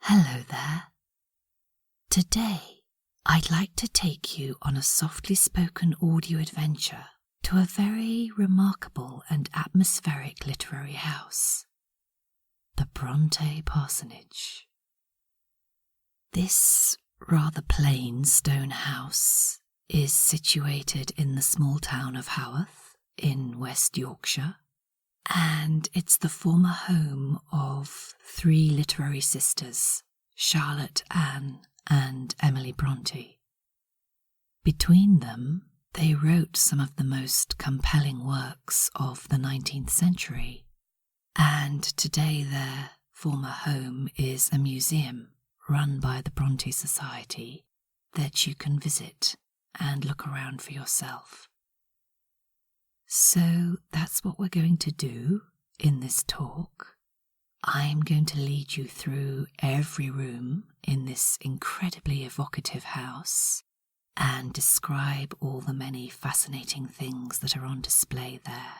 Hello there. Today, I'd like to take you on a softly spoken audio adventure to a very remarkable and atmospheric literary house, the Bronte Parsonage. This rather plain stone house is situated in the small town of Haworth in West Yorkshire, and it's the former home of three literary sisters, Charlotte, Anne, and Emily Bronte. Between them, they wrote some of the most compelling works of the 19th century, and today their former home is a museum run by the Bronte Society that you can visit and look around for yourself. So that's what we're going to do in this talk. I'm going to lead you through every room in this incredibly evocative house and describe all the many fascinating things that are on display there.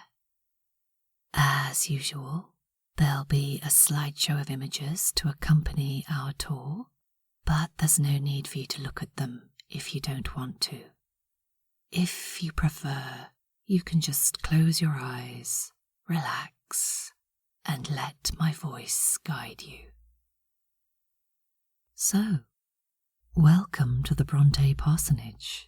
As usual, there'll be a slideshow of images to accompany our tour, but there's no need for you to look at them if you don't want to. If you prefer, you can just close your eyes, relax, and let my voice guide you. So, welcome to the Bronte Parsonage.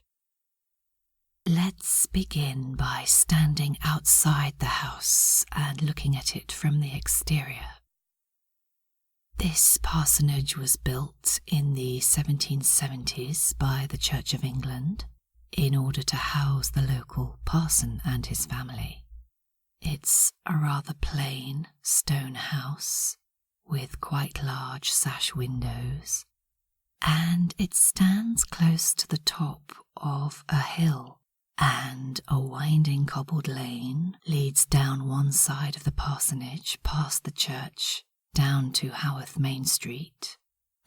Let's begin by standing outside the house and looking at it from the exterior. This parsonage was built in the 1770s by the Church of England in order to house the local parson and his family. It's a rather plain stone house with quite large sash windows, and it stands close to the top of a hill, and a winding cobbled lane leads down one side of the parsonage past the church down to Haworth Main Street.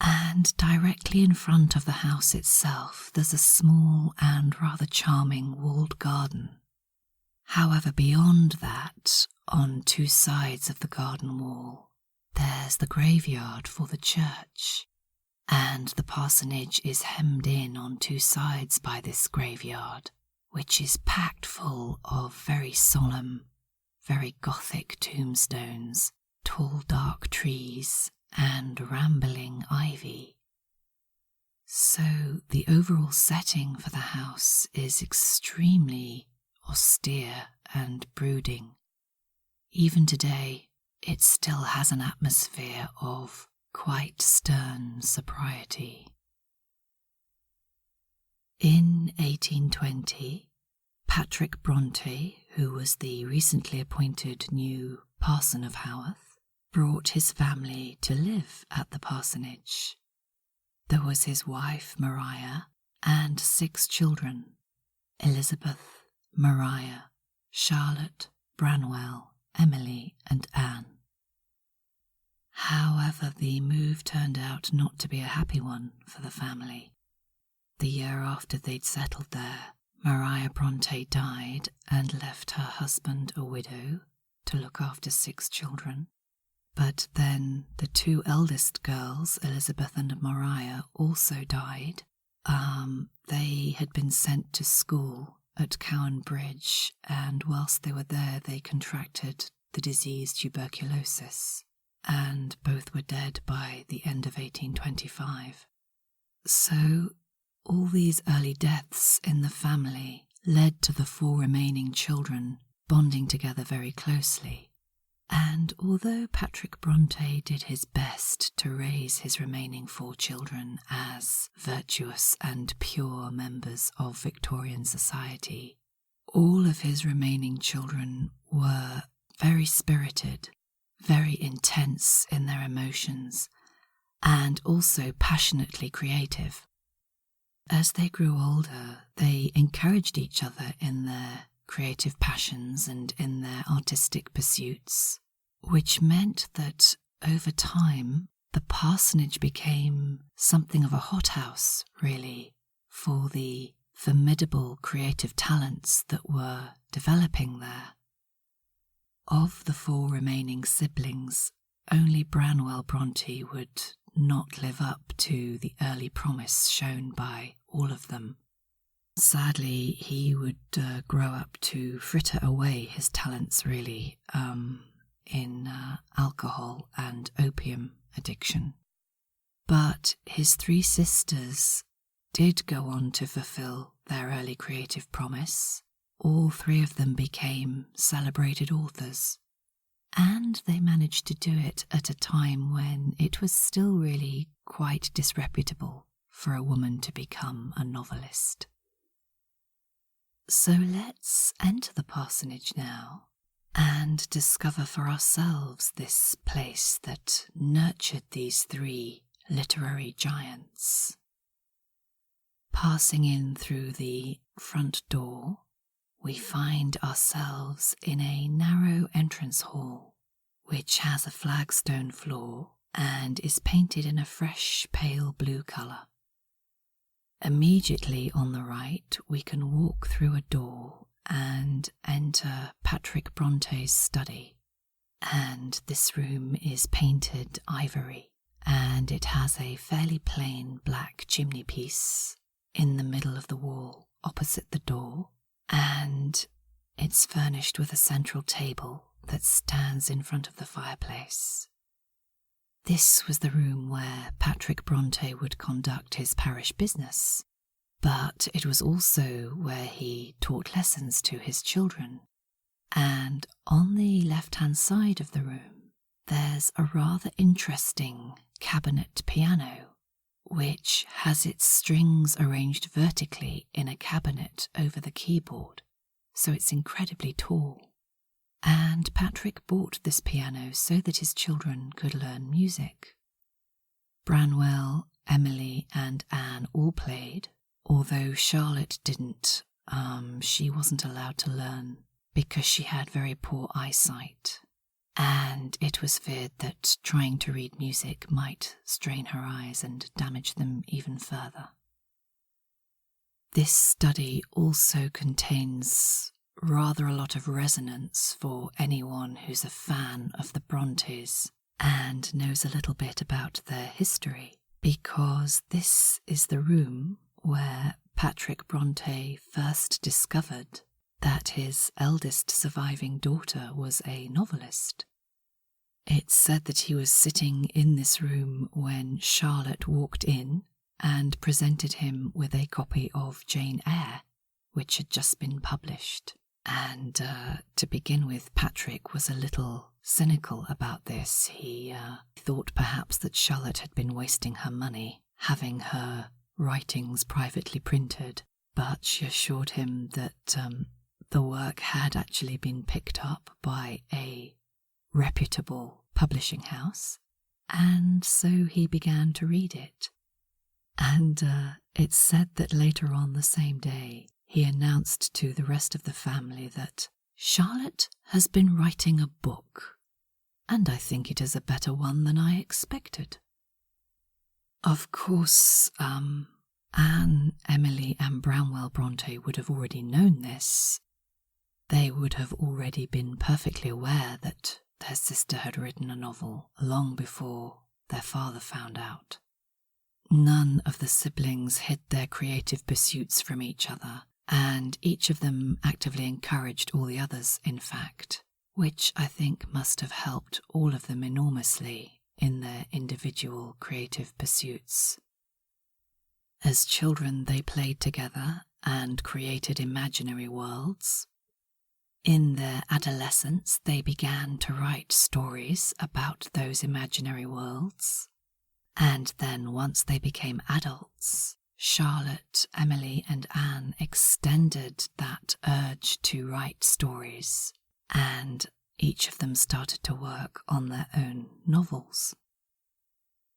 And directly in front of the house itself there's a small and rather charming walled garden. However, beyond that, on two sides of the garden wall, there's the graveyard for the church, and the parsonage is hemmed in on two sides by this graveyard, which is packed full of very solemn, very Gothic tombstones, tall dark trees, and rambling ivy. So the overall setting for the house is extremely austere and brooding. Even today, it still has an atmosphere of quite stern sobriety. In 1820, Patrick Bronte, who was the recently appointed new parson of Haworth, brought his family to live at the parsonage. There was his wife Maria and 6 children: Elizabeth, Maria, Charlotte, Branwell, Emily, and Anne. However, the move turned out not to be a happy one for the family. The year after they'd settled there, Maria Bronte died and left her husband a widow to look after 6 children. But then the 2 eldest girls, Elizabeth and Maria, also died. They had been sent to school at Cowan Bridge, and whilst they were there they contracted the disease tuberculosis, and both were dead by the end of 1825. So all these early deaths in the family led to the 4 remaining children bonding together very closely. And although Patrick Bronte did his best to raise his remaining 4 children as virtuous and pure members of Victorian society, all of his remaining children were very spirited, very intense in their emotions, and also passionately creative. As they grew older, they encouraged each other in their creative passions and in their artistic pursuits, which meant that over time the parsonage became something of a hothouse, really, for the formidable creative talents that were developing there. Of the 4 remaining siblings, only Branwell Bronte would not live up to the early promise shown by all of them. Sadly, he would grow up to fritter away his talents, really, in alcohol and opium addiction. But his three sisters did go on to fulfill their early creative promise. All three of them became celebrated authors, and they managed to do it at a time when it was still really quite disreputable for a woman to become a novelist. So let's enter the parsonage now and discover for ourselves this place that nurtured these three literary giants. Passing in through the front door, we find ourselves in a narrow entrance hall, which has a flagstone floor and is painted in a fresh pale blue colour. Immediately on the right, we can walk through a door and enter Patrick Bronte's study. And this room is painted ivory, and it has a fairly plain black chimney piece in the middle of the wall opposite the door, and it's furnished with a central table that stands in front of the fireplace. This was the room where Patrick Bronte would conduct his parish business, but it was also where he taught lessons to his children. And on the left-hand side of the room, there's a rather interesting cabinet piano, which has its strings arranged vertically in a cabinet over the keyboard, so it's incredibly tall. And Patrick bought this piano so that his children could learn music. Branwell, Emily and Anne all played, although Charlotte didn't. She wasn't allowed to learn because she had very poor eyesight, and it was feared that trying to read music might strain her eyes and damage them even further. This study also contains rather a lot of resonance for anyone who's a fan of the Brontes and knows a little bit about their history, because this is the room where Patrick Bronte first discovered that his eldest surviving daughter was a novelist. It's said that he was sitting in this room when Charlotte walked in and presented him with a copy of Jane Eyre, which had just been published. And to begin with, Patrick was a little cynical about this. He thought perhaps that Charlotte had been wasting her money having her writings privately printed, but she assured him that the work had actually been picked up by a reputable publishing house, and so he began to read it. And it's said that later on the same day, he announced to the rest of the family that Charlotte has been writing a book, and I think it is a better one than I expected. Of course, Anne, Emily and Branwell Bronte would have already known this. They would have already been perfectly aware that their sister had written a novel long before their father found out. None of the siblings hid their creative pursuits from each other, and each of them actively encouraged all the others, in fact, which I think must have helped all of them enormously in their individual creative pursuits. As children, they played together and created imaginary worlds. In their adolescence, they began to write stories about those imaginary worlds. And then once they became adults, Charlotte, Emily and Anne extended that urge to write stories, and each of them started to work on their own novels.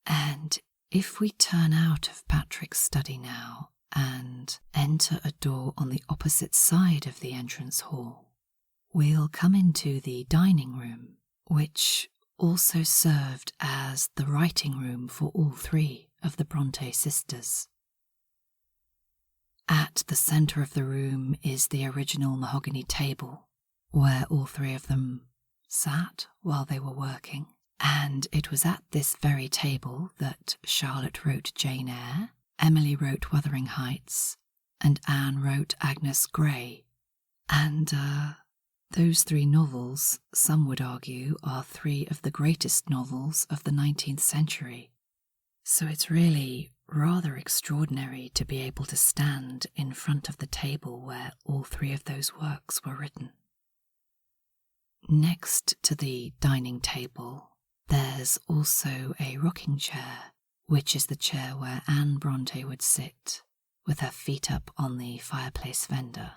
And if we turn out of Patrick's study now and enter a door on the opposite side of the entrance hall, we'll come into the dining room, which also served as the writing room for all three of the Bronte sisters. At the centre of the room is the original mahogany table, where all three of them sat while they were working, And it was at this very table that Charlotte wrote Jane Eyre, Emily wrote Wuthering Heights, and Anne wrote Agnes Grey. And those three novels, some would argue, are three of the greatest novels of the 19th century. So it's really rather extraordinary to be able to stand in front of the table where all three of those works were written. Next to the dining table, there's also a rocking chair, which is the chair where Anne Bronte would sit, with her feet up on the fireplace fender.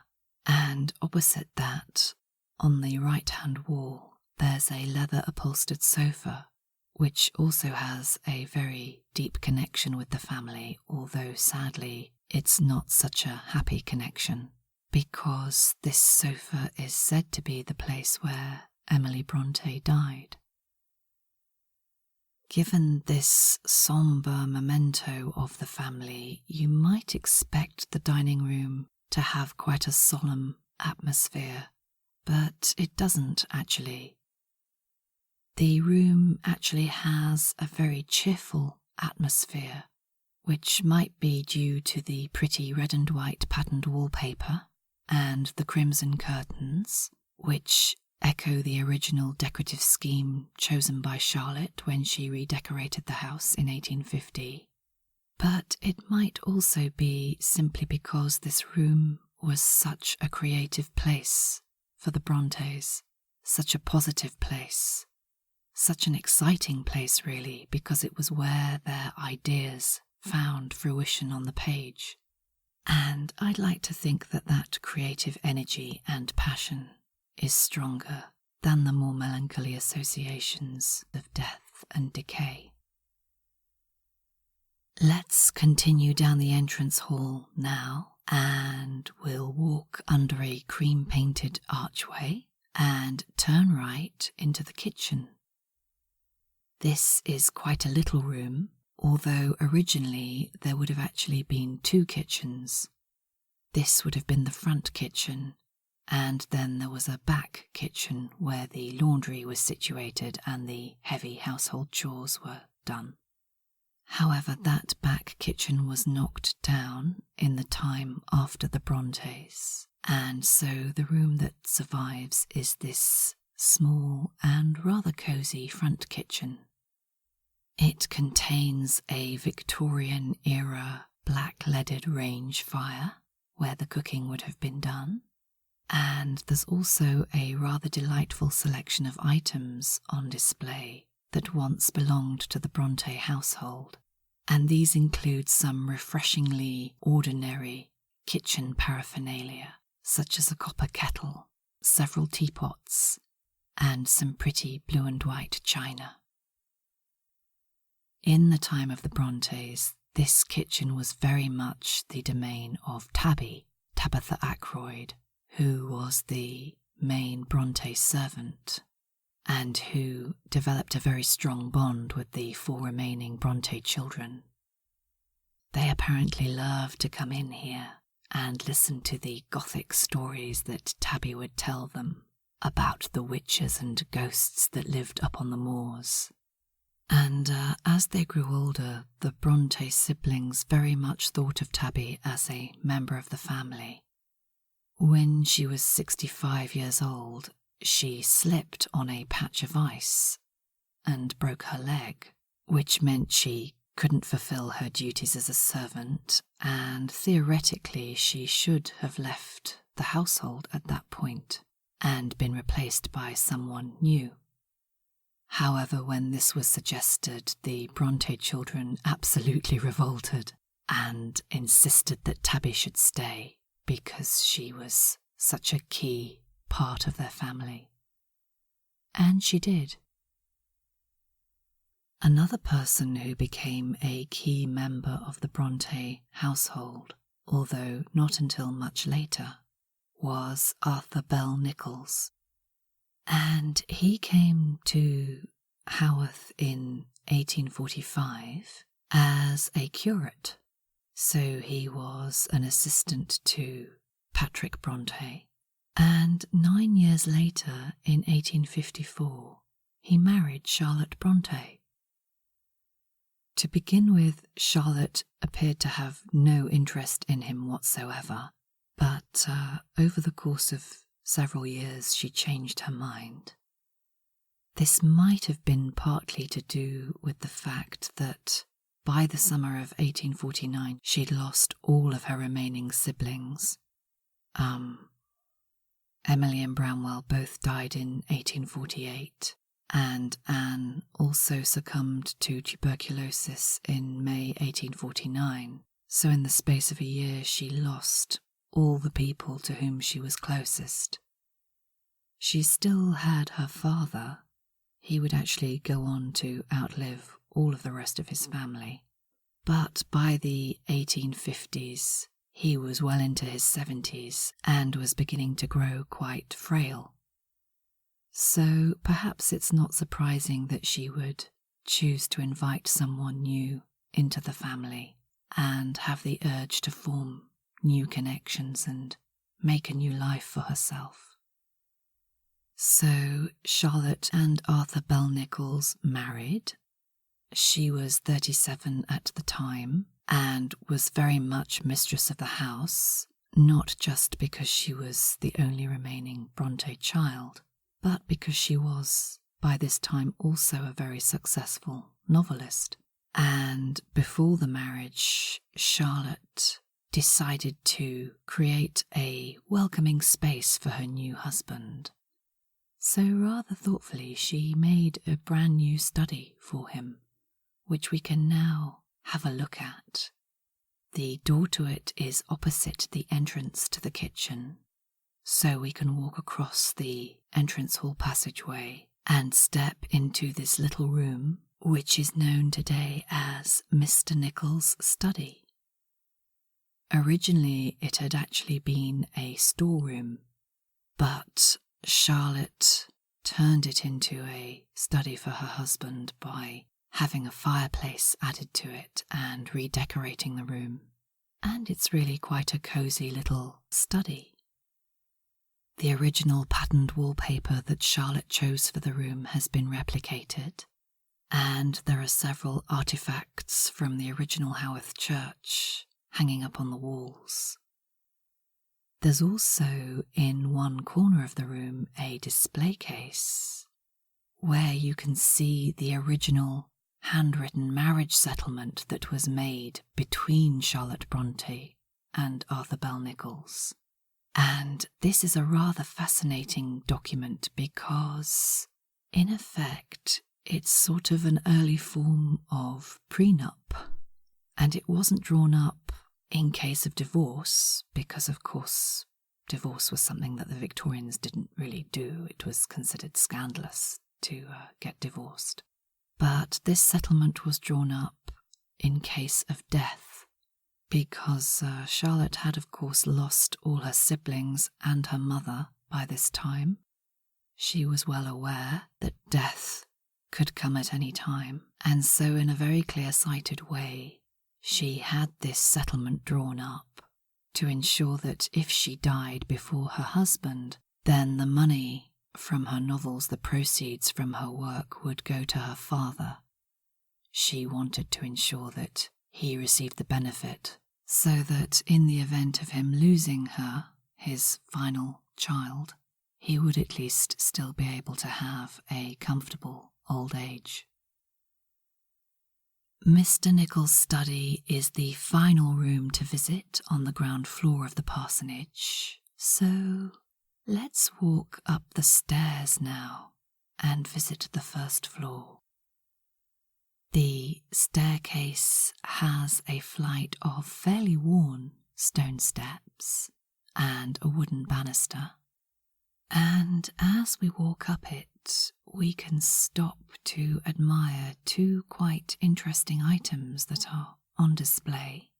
And opposite that, on the right-hand wall, there's a leather-upholstered sofa, which also has a very deep connection with the family, although sadly it's not such a happy connection, because this sofa is said to be the place where Emily Bronte died. Given this sombre memento of the family, you might expect the dining room to have quite a solemn atmosphere, but it doesn't actually. The room actually has a very cheerful atmosphere, which might be due to the pretty red and white patterned wallpaper and the crimson curtains, which echo the original decorative scheme chosen by Charlotte when she redecorated the house in 1850. But it might also be simply because this room was such a creative place for the Brontes, such a positive place, such an exciting place really, because it was where their ideas found fruition on the page. And I'd like to think that that creative energy and passion is stronger than the more melancholy associations of death and decay. Let's continue down the entrance hall now, and we'll walk under a cream-painted archway and turn right into the kitchen. This is quite a little room, although originally there would have actually been two kitchens. This would have been the front kitchen, and then there was a back kitchen where the laundry was situated and the heavy household chores were done. However, that back kitchen was knocked down in the time after the Brontes, and so the room that survives is this small and rather cosy front kitchen. It contains a Victorian-era black-leaded range fire where the cooking would have been done, and there's also a rather delightful selection of items on display that once belonged to the Bronte household, and these include some refreshingly ordinary kitchen paraphernalia, such as a copper kettle, several teapots, and some pretty blue and white china. In the time of the Brontes, this kitchen was very much the domain of Tabitha Ackroyd, who was the main Bronte servant, and who developed a very strong bond with the four remaining Bronte children. They apparently loved to come in here and listen to the Gothic stories that Tabby would tell them about the witches and ghosts that lived up on the moors. And as they grew older, the Bronte siblings very much thought of Tabby as a member of the family. When she was 65 years old, she slipped on a patch of ice and broke her leg, which meant she couldn't fulfill her duties as a servant, and theoretically she should have left the household at that point and been replaced by someone new. However, when this was suggested, the Bronte children absolutely revolted and insisted that Tabby should stay because she was such a key part of their family. And she did. Another person who became a key member of the Bronte household, although not until much later, was Arthur Bell Nicholls. And he came to Haworth in 1845 as a curate, so he was an assistant to Patrick Bronte, and 9 years later, in 1854, he married Charlotte Bronte. To begin with, Charlotte appeared to have no interest in him whatsoever, but over the course of several years she changed her mind. This might have been partly to do with the fact that by the summer of 1849 she'd lost all of her remaining siblings. Emily and Branwell both died in 1848, and Anne also succumbed to tuberculosis in May 1849, so in the space of a year she lost all the people to whom she was closest. She still had her father. He would actually go on to outlive all of the rest of his family, but by the 1850s he was well into his 70s and was beginning to grow quite frail. So perhaps it's not surprising that she would choose to invite someone new into the family and have the urge to form new connections and make a new life for herself. So Charlotte and Arthur Bell Nicholls married. She was 37 at the time and was very much mistress of the house, not just because she was the only remaining Bronte child, but because she was, by this time, also a very successful novelist. And before the marriage, Charlotte decided to create a welcoming space for her new husband. So rather thoughtfully, she made a brand new study for him, which we can now have a look at. The door to it is opposite the entrance to the kitchen, so we can walk across the entrance hall passageway and step into this little room, which is known today as Mr. Nicholls' study. Originally, it had actually been a storeroom, but Charlotte turned it into a study for her husband by having a fireplace added to it and redecorating the room. And it's really quite a cosy little study. The original patterned wallpaper that Charlotte chose for the room has been replicated, and there are several artifacts from the original Haworth church hanging up on the walls. There's also, in one corner of the room, a display case where you can see the original handwritten marriage settlement that was made between Charlotte Bronte and Arthur Bell Nicholls. And this is a rather fascinating document because, in effect, it's sort of an early form of prenup, and it wasn't drawn up in case of divorce because, of course, divorce was something that the Victorians didn't really do. It was considered scandalous to get divorced. But this settlement was drawn up in case of death because Charlotte had, of course, lost all her siblings and her mother by this time. She was well aware that death could come at any time, and so in a very clear-sighted way, she had this settlement drawn up to ensure that if she died before her husband, then the money from her novels, the proceeds from her work, would go to her father. She wanted to ensure that he received the benefit, so that in the event of him losing her, his final child, he would at least still be able to have a comfortable old age. Mr. Nicholls' study is the final room to visit on the ground floor of the parsonage, so let's walk up the stairs now and visit the first floor. The staircase has a flight of fairly worn stone steps and a wooden banister, and as we walk up it, we can stop to admire two quite interesting items that are on display.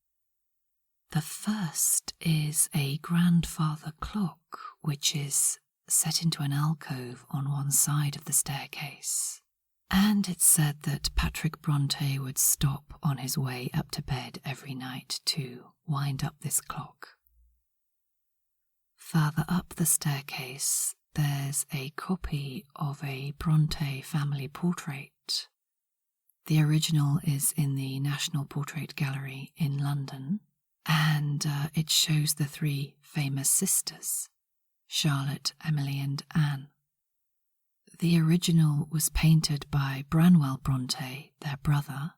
The first is a grandfather clock, which is set into an alcove on one side of the staircase. And it's said that Patrick Bronte would stop on his way up to bed every night to wind up this clock. Farther up the staircase, there's a copy of a Bronte family portrait. The original is in the National Portrait Gallery in London, and it shows the three famous sisters, Charlotte, Emily and Anne. The original was painted by Branwell Bronte, their brother,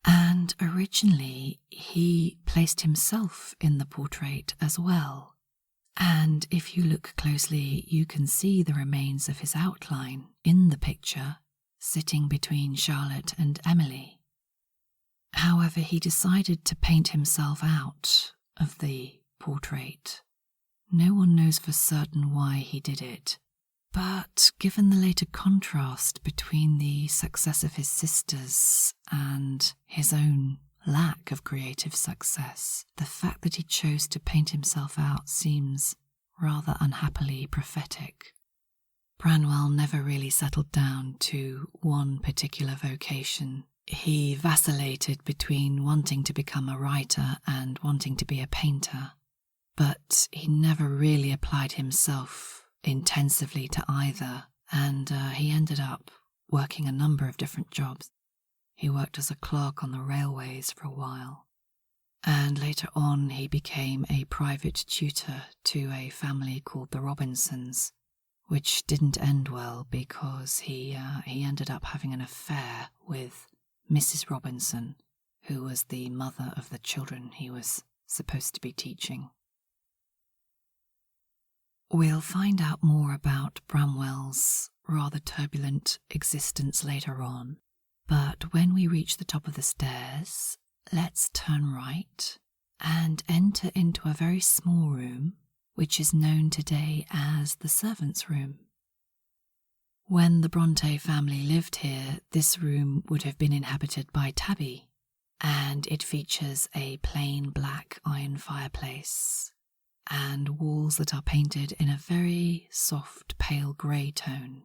and originally he placed himself in the portrait as well. And if you look closely, you can see the remains of his outline in the picture, sitting between Charlotte and Emily. However, he decided to paint himself out of the portrait. No one knows for certain why he did it, but given the later contrast between the success of his sisters and his own lack of creative success, the fact that he chose to paint himself out seems rather unhappily prophetic. Branwell never really settled down to one particular vocation. He vacillated between wanting to become a writer and wanting to be a painter, but he never really applied himself intensively to either, and he ended up working a number of different jobs. He worked as a clerk on the railways for a while, and later on he became a private tutor to a family called the Robinsons, which didn't end well because he ended up having an affair with Mrs. Robinson, who was the mother of the children he was supposed to be teaching. We'll find out more about Branwell's rather turbulent existence later on, but when we reach the top of the stairs, let's turn right and enter into a very small room, which is known today as the servants' room. When the Bronte family lived here, this room would have been inhabited by Tabby, and it features a plain black iron fireplace and walls that are painted in a very soft pale grey tone.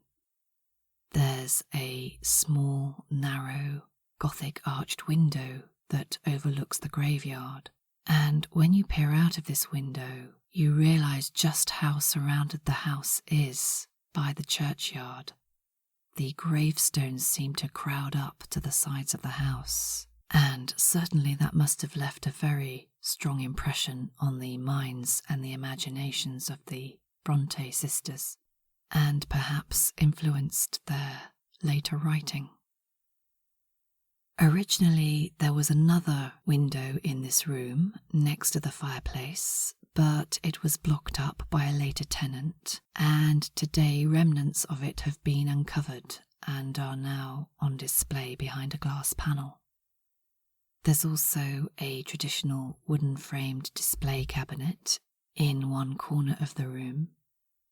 There's a small, narrow, Gothic arched window that overlooks the graveyard, and when you peer out of this window, you realise just how surrounded the house is by the churchyard. The gravestones seem to crowd up to the sides of the house, and certainly that must have left a very strong impression on the minds and the imaginations of the Bronte sisters, and perhaps influenced their later writing. Originally, there was another window in this room next to the fireplace, but it was blocked up by a later tenant, and today remnants of it have been uncovered and are now on display behind a glass panel. There's also a traditional wooden-framed display cabinet in one corner of the room,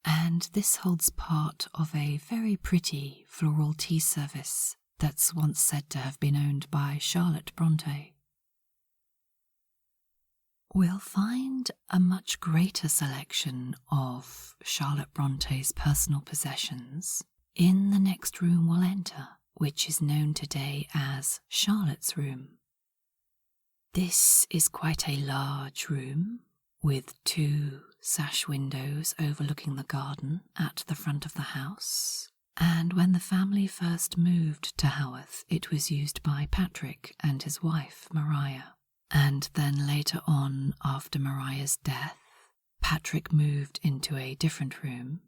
and this holds part of a very pretty floral tea service that's once said to have been owned by Charlotte Bronte. We'll find a much greater selection of Charlotte Bronte's personal possessions in the next room we'll enter, which is known today as Charlotte's room. This is quite a large room with 2 sash windows overlooking the garden at the front of the house, and when the family first moved to Haworth, it was used by Patrick and his wife Maria. And then later on, after Maria's death, Patrick moved into a different room,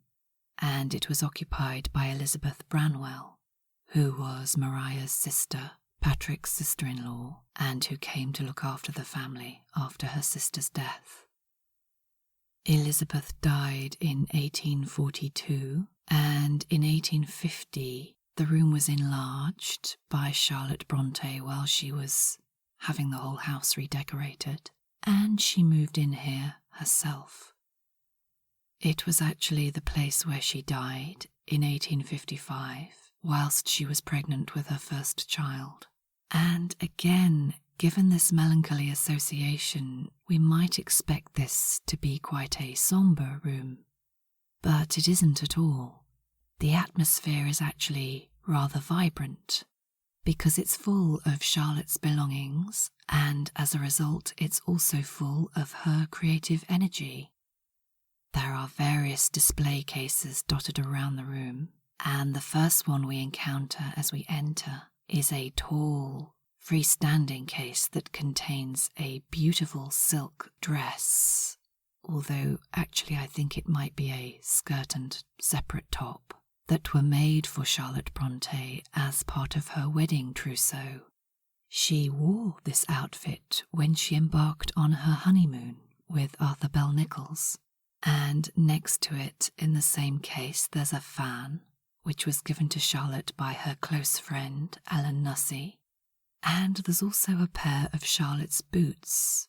and it was occupied by Elizabeth Branwell, who was Maria's sister, Patrick's sister-in-law, and who came to look after the family after her sister's death. Elizabeth died in 1842, and in 1850 the room was enlarged by Charlotte Bronte while she was having the whole house redecorated, and she moved in here herself. It was actually the place where she died in 1855, whilst she was pregnant with her first child. And again, given this melancholy association, we might expect this to be quite a sombre room. But it isn't at all. The atmosphere is actually rather vibrant, because it's full of Charlotte's belongings, and as a result it's also full of her creative energy. there are various display cases dotted around the room, and the first one we encounter as we enter is a tall, freestanding case that contains a beautiful silk dress, although actually I think it might be a skirt and separate top, that were made for Charlotte Bronte as part of her wedding trousseau. She wore this outfit when she embarked on her honeymoon with Arthur Bell Nicholls, and next to it in the same case there's a fan, which was given to Charlotte by her close friend Ellen Nussey, and there's also a pair of Charlotte's boots,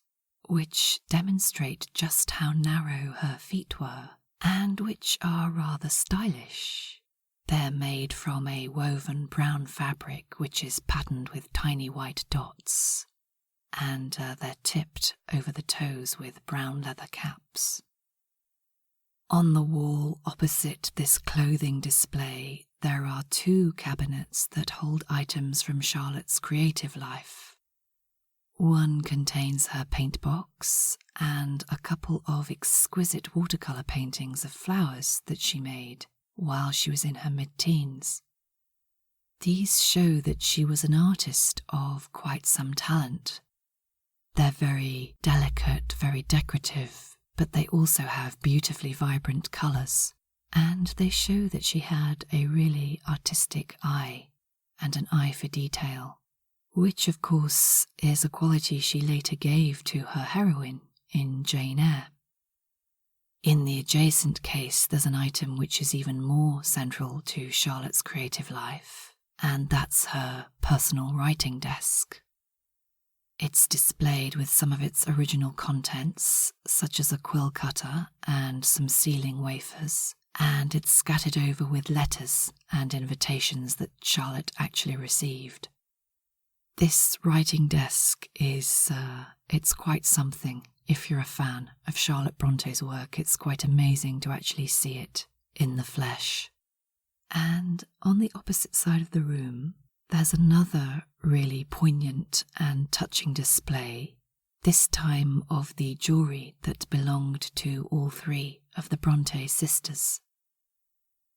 which demonstrate just how narrow her feet were, and which are rather stylish. They're made from a woven brown fabric which is patterned with tiny white dots, and they're tipped over the toes with brown leather caps. On the wall opposite this clothing display, there are 2 cabinets that hold items from Charlotte's creative life. One contains her paint box and a couple of exquisite watercolour paintings of flowers that she made while she was in her mid-teens. These show that she was an artist of quite some talent. They're very delicate, very decorative, but they also have beautifully vibrant colours, and they show that she had a really artistic eye and an eye for detail, which of course is a quality she later gave to her heroine in Jane Eyre. In the adjacent case, there's an item which is even more central to Charlotte's creative life, and that's her personal writing desk. It's displayed with some of its original contents, such as a quill cutter and some sealing wafers, and it's scattered over with letters and invitations that Charlotte actually received. This writing desk is, it's quite something. If you're a fan of Charlotte Bronte's work, it's quite amazing to actually see it in the flesh. And on the opposite side of the room, there's another really poignant and touching display, this time of the jewellery that belonged to all 3 of the Bronte sisters.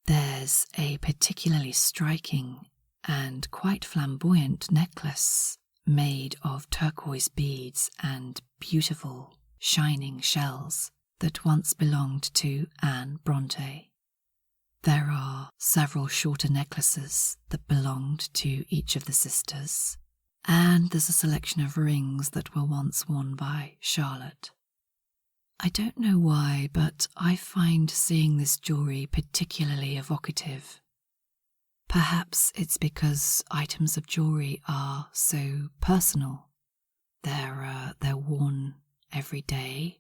There's a particularly striking and quite flamboyant necklace made of turquoise beads and beautiful, shining shells that once belonged to Anne Bronte. There are several shorter necklaces that belonged to each of the sisters, and there's a selection of rings that were once worn by Charlotte. I don't know why, but I find seeing this jewellery particularly evocative. Perhaps it's because items of jewellery are so personal. They're worn every day.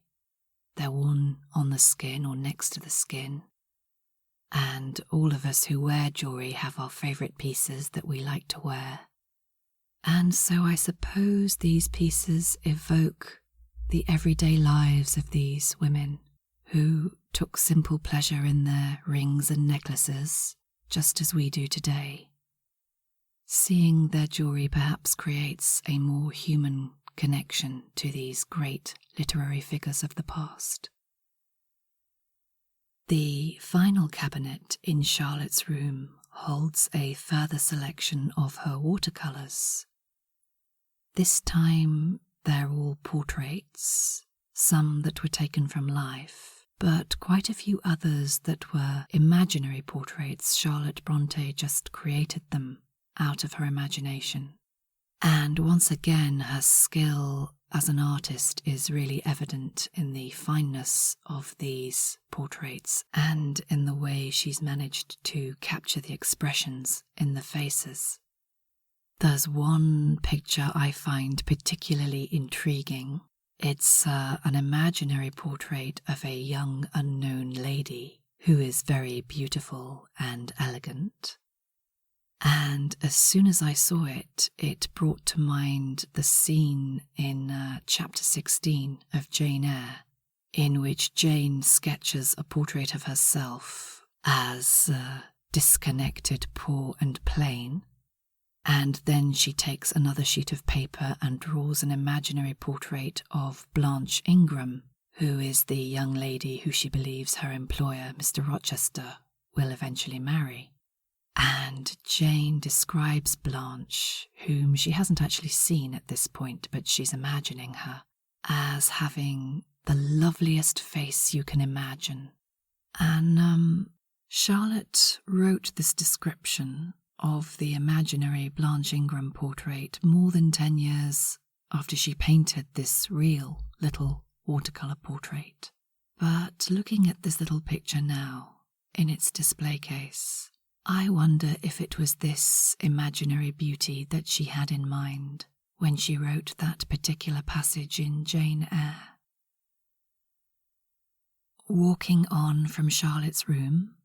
They're worn on the skin or next to the skin. And all of us who wear jewellery have our favourite pieces that we like to wear. And so I suppose these pieces evoke the everyday lives of these women who took simple pleasure in their rings and necklaces, just as we do today. Seeing their jewellery perhaps creates a more human connection to these great literary figures of the past. The final cabinet in Charlotte's room holds a further selection of her watercolours. This time they're all portraits, some that were taken from life, but quite a few others that were imaginary portraits. Charlotte Bronte just created them out of her imagination. And once again, her skill as an artist is really evident in the fineness of these portraits and in the way she's managed to capture the expressions in the faces. There's one picture I find particularly intriguing. It's an imaginary portrait of a young unknown lady who is very beautiful and elegant. And as soon as I saw it, it brought to mind the scene in chapter 16 of Jane Eyre, in which Jane sketches a portrait of herself as disconnected, poor and plain. And then she takes another sheet of paper and draws an imaginary portrait of Blanche Ingram, who is the young lady who she believes her employer, Mr. Rochester, will eventually marry. And Jane describes Blanche, whom she hasn't actually seen at this point, but she's imagining her, as having the loveliest face you can imagine. And Charlotte wrote this description of the imaginary Blanche Ingram portrait more than 10 years after she painted this real little watercolour portrait. But looking at this little picture now, in its display case, I wonder if it was this imaginary beauty that she had in mind when she wrote that particular passage in Jane Eyre. Walking on from Charlotte's room,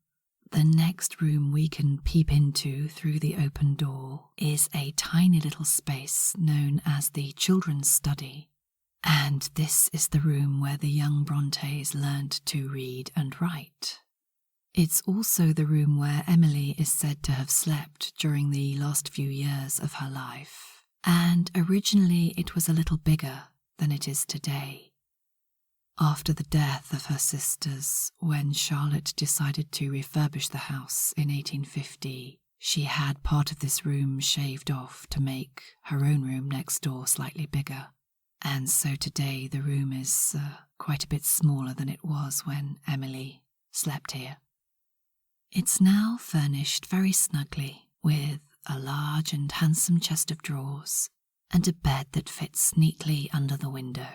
the next room we can peep into through the open door is a tiny little space known as the children's study, and this is the room where the young Brontes learned to read and write. It's also the room where Emily is said to have slept during the last few years of her life, and originally it was a little bigger than it is today. After the death of her sisters, when Charlotte decided to refurbish the house in 1850, she had part of this room shaved off to make her own room next door slightly bigger, and so today the room is quite a bit smaller than it was when Emily slept here. It's now furnished very snugly with a large and handsome chest of drawers and a bed that fits neatly under the window.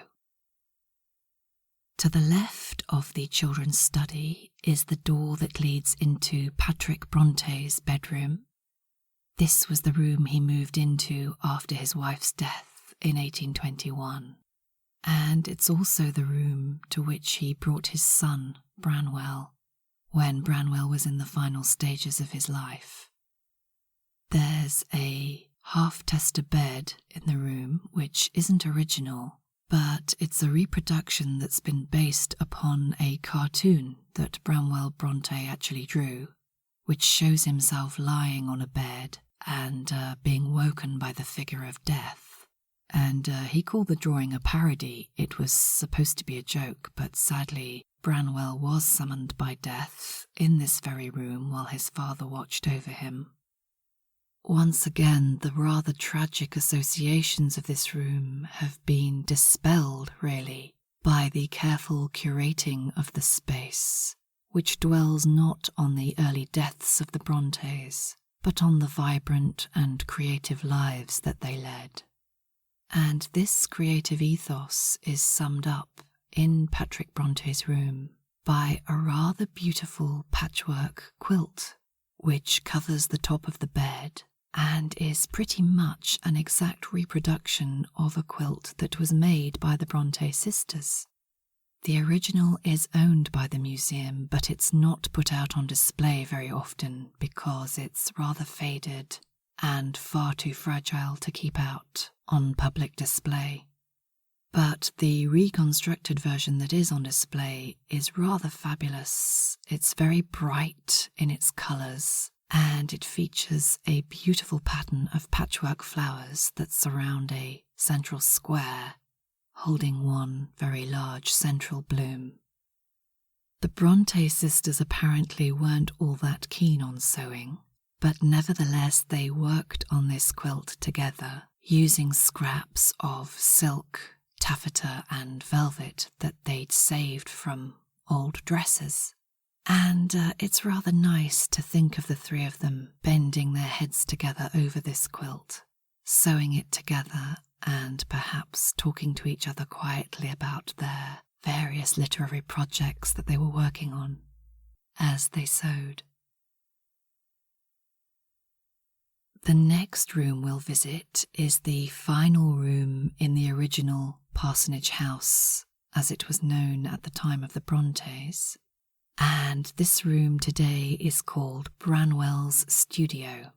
To the left of the children's study is the door that leads into Patrick Bronte's bedroom. This was the room he moved into after his wife's death in 1821, and it's also the room to which he brought his son, Branwell, when Branwell was in the final stages of his life. There's a half-tester bed in the room which isn't original, but it's a reproduction that's been based upon a cartoon that Branwell Bronte actually drew, which shows himself lying on a bed and being woken by the figure of death. And he called the drawing a parody. It was supposed to be a joke, but sadly Branwell was summoned by death in this very room while his father watched over him. Once again, the rather tragic associations of this room have been dispelled, really, by the careful curating of the space, which dwells not on the early deaths of the Brontes, but on the vibrant and creative lives that they led. And this creative ethos is summed up in Patrick Bronte's room by a rather beautiful patchwork quilt, which covers the top of the bed and is pretty much an exact reproduction of a quilt that was made by the Bronte sisters. The original is owned by the museum, but it's not put out on display very often because it's rather faded and far too fragile to keep out on public display. But the reconstructed version that is on display is rather fabulous. It's very bright in its colours, and it features a beautiful pattern of patchwork flowers that surround a central square, holding one very large central bloom. The Bronte sisters apparently weren't all that keen on sewing, but nevertheless they worked on this quilt together, using scraps of silk, taffeta and velvet that they'd saved from old dresses. And it's rather nice to think of the three of them bending their heads together over this quilt, sewing it together and perhaps talking to each other quietly about their various literary projects that they were working on as they sewed. The next room we'll visit is the final room in the original parsonage house, as it was known at the time of the Brontes. And this room today is called Branwell's studio.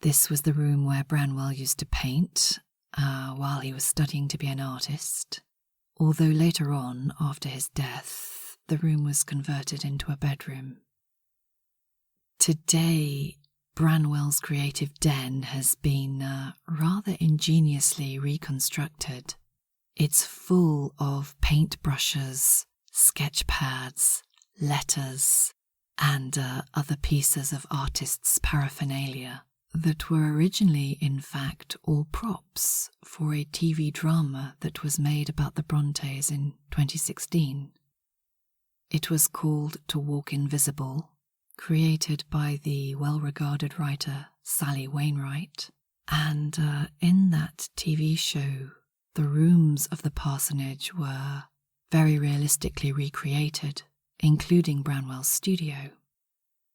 This was the room where Branwell used to paint while he was studying to be an artist, although later on, after his death, the room was converted into a bedroom. Today, Branwell's creative den has been rather ingeniously reconstructed, It's full of paintbrushes, sketch pads, letters, and other pieces of artists' paraphernalia that were originally, in fact, all props for a TV drama that was made about the Brontes in 2016. It was called To Walk Invisible, created by the well-regarded writer Sally Wainwright, and in that TV show, the rooms of the parsonage were very realistically recreated, including Branwell's studio.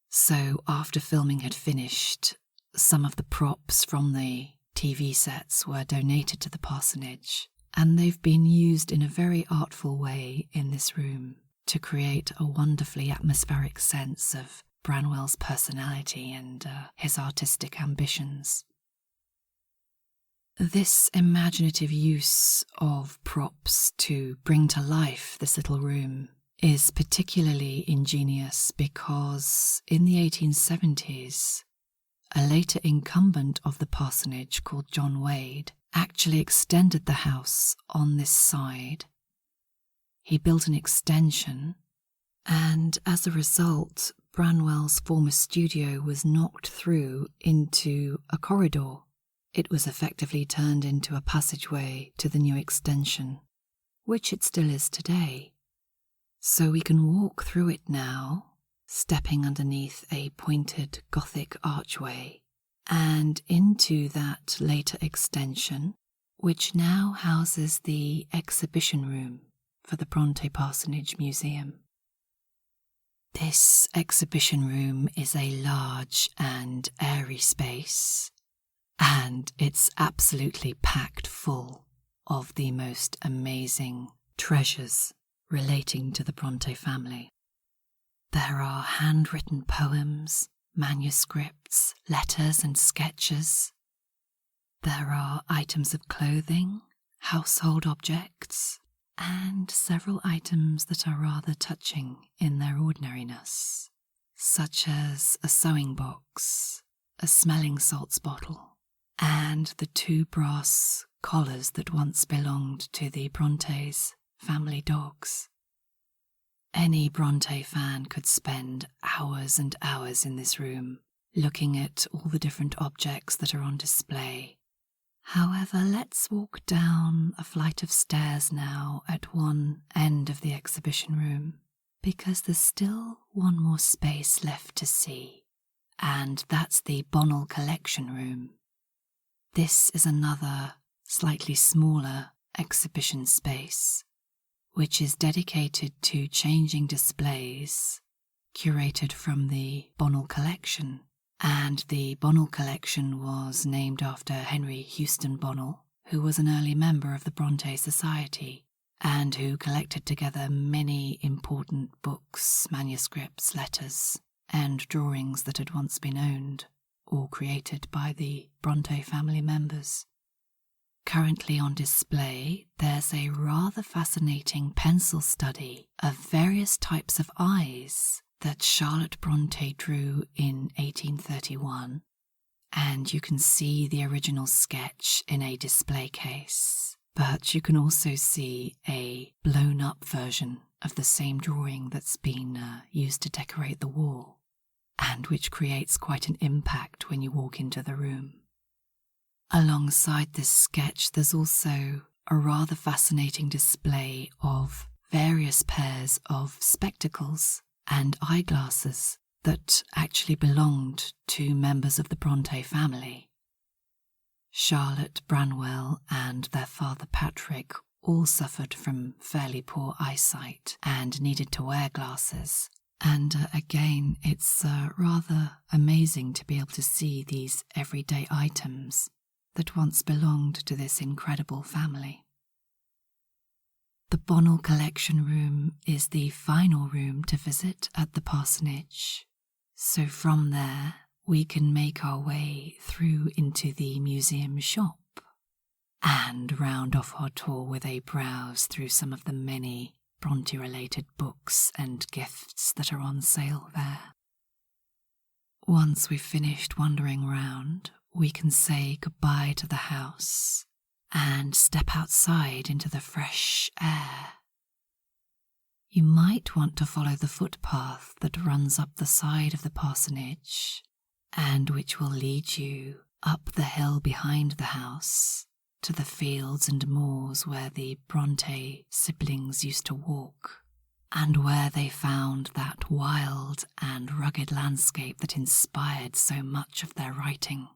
So after filming had finished, some of the props from the TV sets were donated to the parsonage, and they've been used in a very artful way in this room to create a wonderfully atmospheric sense of Branwell's personality and his artistic ambitions. This imaginative use of props to bring to life this little room is particularly ingenious because in the 1870s, a later incumbent of the parsonage called John Wade actually extended the house on this side. He built an extension, and as a result, Branwell's former studio was knocked through into a corridor. It was effectively turned into a passageway to the new extension, which it still is today. So we can walk through it now, stepping underneath a pointed Gothic archway, and into that later extension, which now houses the exhibition room for the Bronte Parsonage Museum. This exhibition room is a large and airy space, and it's absolutely packed full of the most amazing treasures relating to the Bronte family. There are handwritten poems, manuscripts, letters and sketches. There are items of clothing, household objects, and several items that are rather touching in their ordinariness, such as a sewing box, a smelling salts bottle, and the 2 brass collars that once belonged to the Brontes' family dogs. Any Bronte fan could spend hours and hours in this room, looking at all the different objects that are on display. However, let's walk down a flight of stairs now at one end of the exhibition room, because there's still one more space left to see, and that's the Bonnell Collection Room. This is another, slightly smaller exhibition space, which is dedicated to changing displays curated from the Bonnell Collection. And the Bonnell Collection was named after Henry Houston Bonnell, who was an early member of the Bronte Society and who collected together many important books, manuscripts, letters, and drawings that had once been owned or created by the Bronte family members. Currently on display, there's a rather fascinating pencil study of various types of eyes that Charlotte Bronte drew in 1831, and you can see the original sketch in a display case, but you can also see a blown-up version of the same drawing that's been used to decorate the wall, and which creates quite an impact when you walk into the room. Alongside this sketch, there's also a rather fascinating display of various pairs of spectacles and eyeglasses that actually belonged to members of the Bronte family. Charlotte, Branwell, and their father Patrick all suffered from fairly poor eyesight and needed to wear glasses. And again, it's rather amazing to be able to see these everyday items that once belonged to this incredible family. The Bonnell Collection Room is the final room to visit at the parsonage, so from there we can make our way through into the museum shop and round off our tour with a browse through some of the many Bronte-related books and gifts that are on sale there. Once we've finished wandering round, we can say goodbye to the house and step outside into the fresh air. You might want to follow the footpath that runs up the side of the parsonage and which will lead you up the hill behind the house to the fields and moors where the Bronte siblings used to walk, and where they found that wild and rugged landscape that inspired so much of their writing.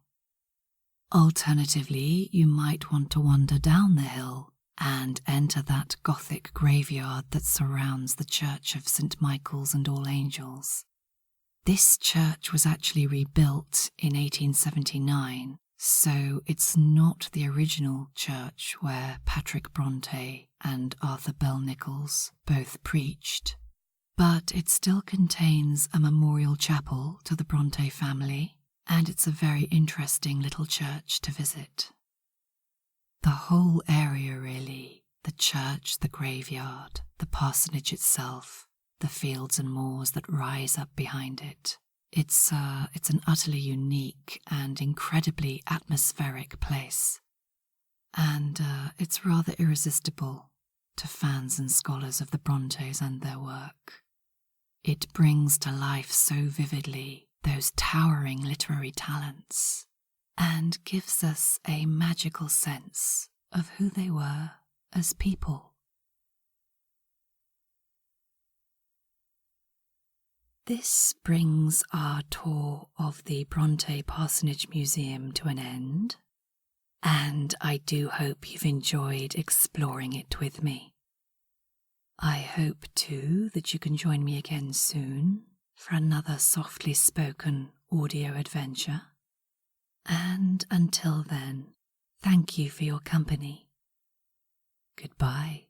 Alternatively, you might want to wander down the hill and enter that Gothic graveyard that surrounds the church of St. Michael's and All Angels. This church was actually rebuilt in 1879, so it's not the original church where Patrick Bronte and Arthur Bell Nicholls both preached, but it still contains a memorial chapel to the Bronte family, and it's a very interesting little church to visit. The whole area really, the church, the graveyard, the parsonage itself, the fields and moors that rise up behind it. It's an utterly unique and incredibly atmospheric place. And it's rather irresistible to fans and scholars of the Brontes and their work. It brings to life so vividly those towering literary talents and gives us a magical sense of who they were as people. This brings our tour of the Bronte Parsonage Museum to an end, and I do hope you've enjoyed exploring it with me. I hope too that you can join me again soon for another softly spoken audio adventure. And until then, thank you for your company. Goodbye.